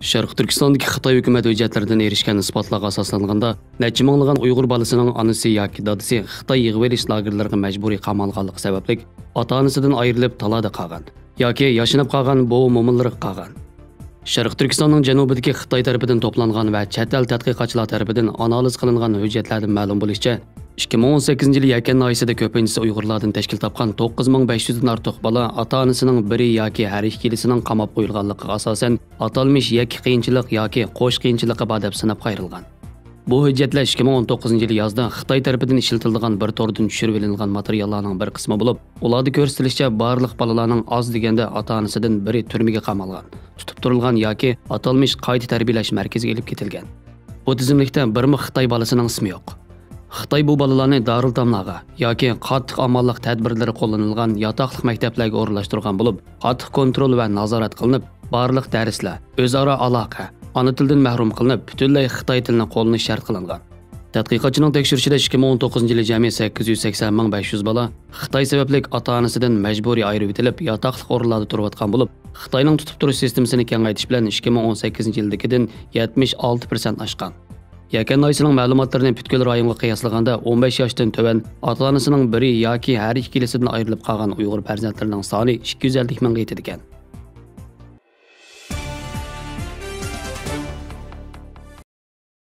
Sharq Turkistondagi Xitoy hukumat hujjatlaridan erishgan isbotlarga asoslanganda, necha minglagan Uyg'ur bolasining onasi yoki dadasi Xitoy yig'ib olish lagerlariga majburiy qamalganligi sababli ota-onasidan ayrilib talada qolgan yoki yashinib qolgan bu mo'minlar qolgan. Sharq Turkistonning janubidagi Xitoy tarafidan to'plangan va chet el tadqiqotchilar tarafidan analiz qilingan hujjatlardan ma'lum bo'lishicha, 2018 yılı yakan ayısida köpüncüsü Uyg'urlardan tashkil topgan 9500 dan ortiq bola ota-onasining biri yoki har ikkilisining qamab qo'yilganligiga asosan atalmish yakki qiyinchilik yoki qo'sh qiyinchiliqqa bor deb sinab qayrilgan. Bu hujjatlar 2019 yılı yozda Xitoy tarafidan ishlatilgan bir tordan tushirib olingan materiallarning bir qismi bo'lib, ularda ko'rsatilishicha barliq bolalarning oz deganda ota-onasidan biri turmaga qamalgan, tutib turilgan yoki atalmish qayta tarbiyalash markaziga olib ketilgan. Bu tizimlikda birmi Xitoy bolasining ismi yo'q. Xitoy bu bolalarni Darul Tamlaga yoki qattiq amonlik tadbirlari qo'llanilgan yotoqliq maktablarga o'rnashtirgan bo'lib, qattiq kontrol va nazorat qilinib, barliq darslar, o'zaro aloqa, ona tildan mahrum qilinib, butunlay Xitoy tilini qo'llanish shart qilingan. Tadqiqotchining tekshirishida 2019 yili jami 880.500 bola Xitoy sababli ota-onasidan majburiy ayirib etilib, yotoqliq o'rinlarda turayotgan bo'lib, Xitoyning tutib turish sistemasini kengaytirish bilan 2018 yildagidan 76% oshgan. Yakan ayısının ma'lumotlarini butkul rayonga qiyoslaganda 15 yoshdan to'van ota-onasining biri yoki har ikkilisidan ayrilib qolgan Uyg'ur farzandlarining soni 250 mingga yetadi ekan.